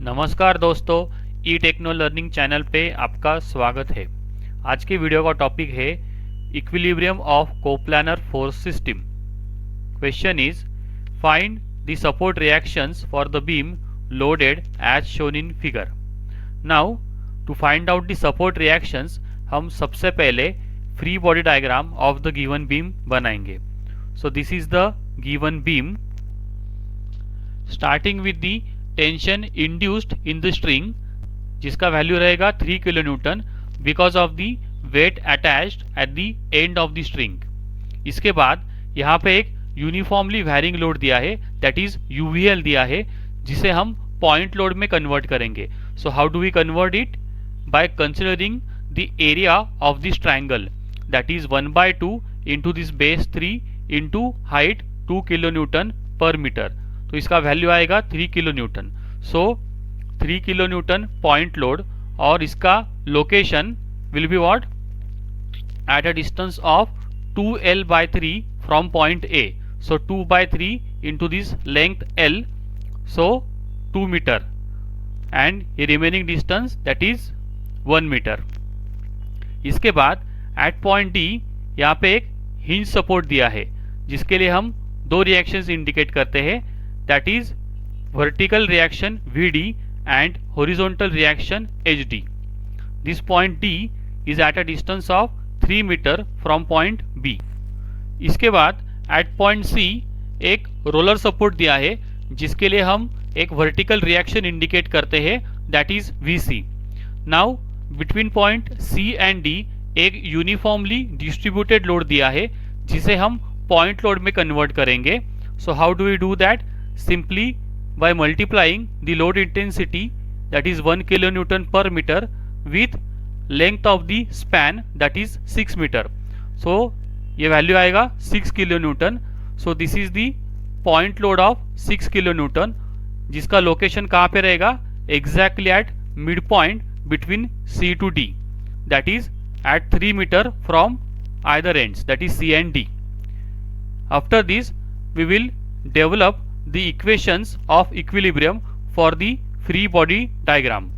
नमस्कार दोस्तों, ई techno learning channel पे आपका स्वागत है। आज के वीडियो का टॉपिक है equilibrium of coplanar force system. Question is find the support reactions for the beam loaded as shown in figure. Now to find out the support reactions हम सबसे पहले free body diagram of the given beam बनाएंगे। So this is the given beam starting with the tension induced in the string, जिसका value रहेगा 3 kilo newton because of the weight attached at the end of the string. इसके बाद यहाँ पे एक uniformly varying load दिया है, that is UVL दिया है, जिसे हम पॉइंट लोड में कन्वर्ट करेंगे। So how do we convert it? By considering the area of this triangle, that is 1/2 into this base 3 into height 2 kilo newton per metre. तो इसका वैल्यू आएगा 3 kilo newton. So 3 kilo newton point load और इसका location will be what? At a distance of 2l/3 from point A. So 2/3 into this length l, so 2 metre, and ये remaining distance that is 1 metre. इसके बाद eight point D यहाँ पे एक hinge support दिया है, जिसके लिए हम दो रिएक्शंस इंडिकेट करते हैं, that is vertical reaction Vd and horizontal reaction Hd. This point D is at a distance of 3 meter from point B. इसके बाद at point C एक रोलर सपोर्ट दिया है, जिसके लिए हम एक vertical reaction इंडिकेट करते हैं, that is Vc. Now between point C and D एक यूनिफॉर्मली डिस्ट्रीब्यूटेड लोड दिया है, जिसे हम पॉइंट लोड में कन्वर्ट करेंगे। So how do we do that? Simply by multiplying the load intensity, that is 1 kilonewton per meter, with length of the span, that is 6 meter. So ये value आएगा 6 kilonewton. So this is the point load of 6 kilonewton, जिसका location कहाँ पे रहेगा? Exactly at midpoint between C to D, that is at 3 meter from either ends, that is C and D. After this we will develop the equations of equilibrium for the free body diagram.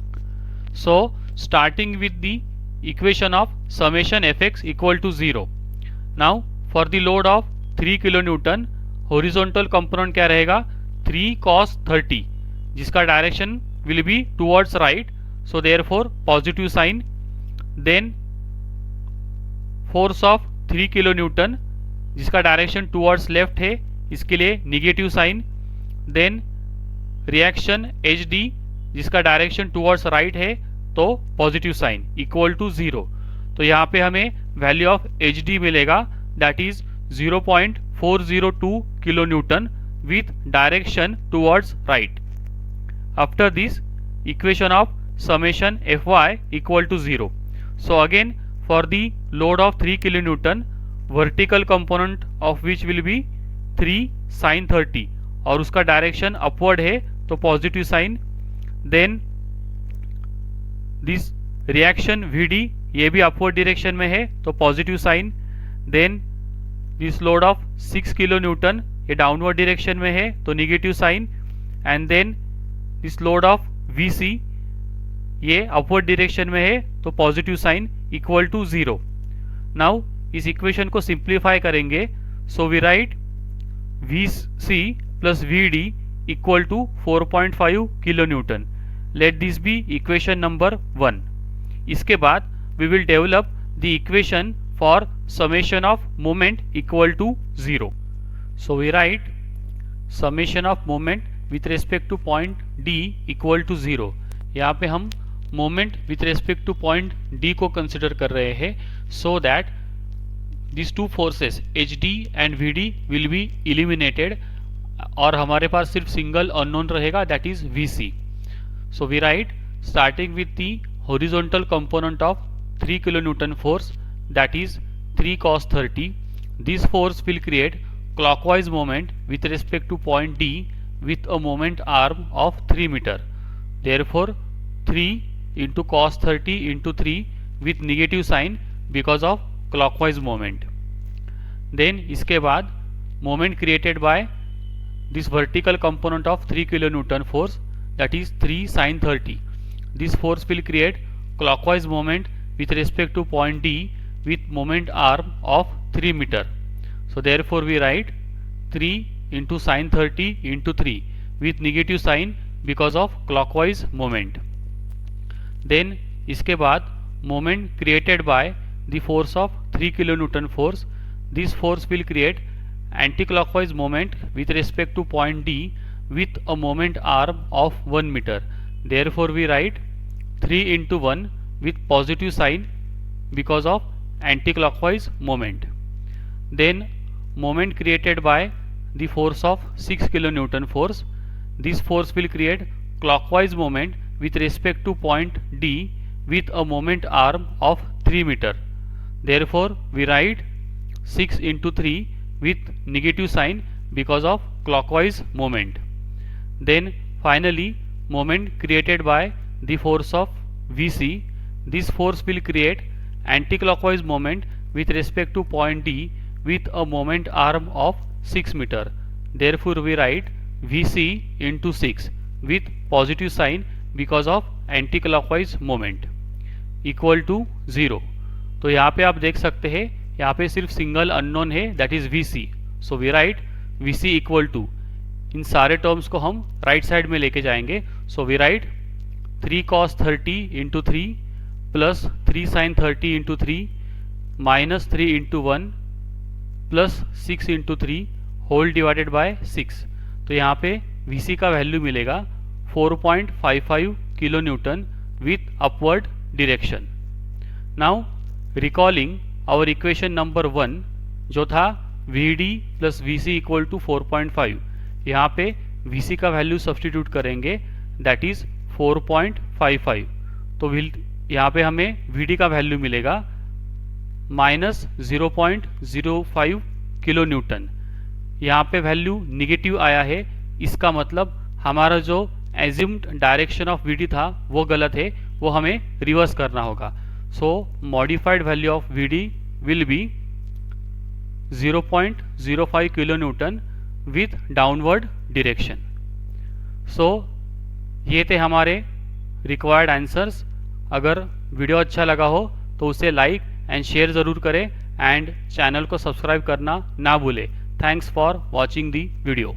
So starting with the equation of summation fx equal to 0. Now for the load of 3 kilonewton, horizontal component क्या रहेगा? 3 cos 30, जिसका direction will be towards right, so therefore positive sign. Then force of 3 kilonewton, जिसका direction towards left है, इसके लिए negative sign. Then reaction H D, जिसका direction towards right है, तो पॉजिटिव साइन, इक्वल टू 0। तो यहाँ पे हमें वैल्यू ऑफ एच डी मिलेगा, that is 0.402 kilo newton with direction towards right. After this equation of summation F Y equal to 0। So again for the load of 3 kilo newton, vertical component of which will be 3 sin 30 और उसका direction upward है, तो positive sign. Then this reaction Vd, ये भी upward direction में है, तो positive sign. Then this load of 6 kilo newton, ये डाउनवर्ड डायरेक्शन में है, तो negative sign. And then this load of Vc, ये अपवर्ड डायरेक्शन में है, तो positive sign, equal to 0। Now इस इक्वेशन को सिंप्लीफाई करेंगे। So we write Vc plus Vd equal to 4.5 kilo newton. Let this be equation number 1। इसके बाद we will develop the equation for summation of moment equal to 0. So we write summation of moment with respect to point D equal to 0. यहाँ पे हम moment with respect to point D को consider कर रहे हैं, so that these two forces HD and VD will be eliminated और हमारे पास सिर्फ सिंगल अननोन रहेगा, that is VC. So we write starting with the horizontal component of 3 kilonewton force, that is 3 cos 30. This force will create clockwise moment with respect to point D with a moment arm of 3 meter. Therefore 3 into cos 30 into 3 with negative sign because of clockwise moment. Then इसके बाद moment created by this vertical component of 3 kilonewton force, that is 3 sin 30. This force will create clockwise moment with respect to point D with moment arm of 3 meter. So therefore we write 3 into sin 30 into 3 with negative sign because of clockwise moment. Then इसके बाद moment created by the force of 3 kilonewton force. This force will create anti-clockwise moment with respect to point D with a moment arm of 1 meter. Therefore we write 3 into 1 with positive sign because of anti-clockwise moment. Then moment created by the force of 6 kilonewton force. This force will create clockwise moment with respect to point D with a moment arm of 3 meter. Therefore we write 6 into 3 with negative sign because of clockwise moment. Then finally moment created by the force of Vc. This force will create anti-clockwise moment with respect to point D with a moment arm of 6 meter. Therefore we write Vc into 6 with positive sign because of anti-clockwise moment equal to 0. तो यहाँ पे आप देख सकते हैं यहाँ पे सिर्फ सिंगल अननोन है that is Vc. So we write Vc equal to, इन सारे टर्म्स को हम राइट साइड में लेके जाएंगे. So we write 3 cos 30 into 3 plus 3 sin 30 into 3 minus 3 into 1 plus 6 into 3 whole divided by 6. तो यहाँ पे Vc का वैल्यू मिलेगा 4.55 kilo newton with upward direction. Now recalling our equation number 1 जो था Vd plus Vc equal to 4.5. यहाँ पे Vc का वैल्यू सब्सटीट्यूट करेंगे दैट इज 4.55. तो यहाँ पे हमें Vd का वैल्यू मिलेगा माइनस 0.05 किलो न्यूटन. यहाँ पे वैल्यू निगेटिव आया है, इसका मतलब हमारा जो एज्यूम्ड डायरेक्शन ऑफ Vd था वो गलत है, वो हमें रिवर्स करना होगा. So modified value of Vd will be 0.05 kilo newton with downward direction. So ये थे हमारे रिक्वायर्ड आंसर्स. अगर वीडियो अच्छा लगा हो तो उसे लाइक एंड शेयर ज़रूर करें एंड चैनल को सब्सक्राइब करना ना भूलें. Thanks for watching the video.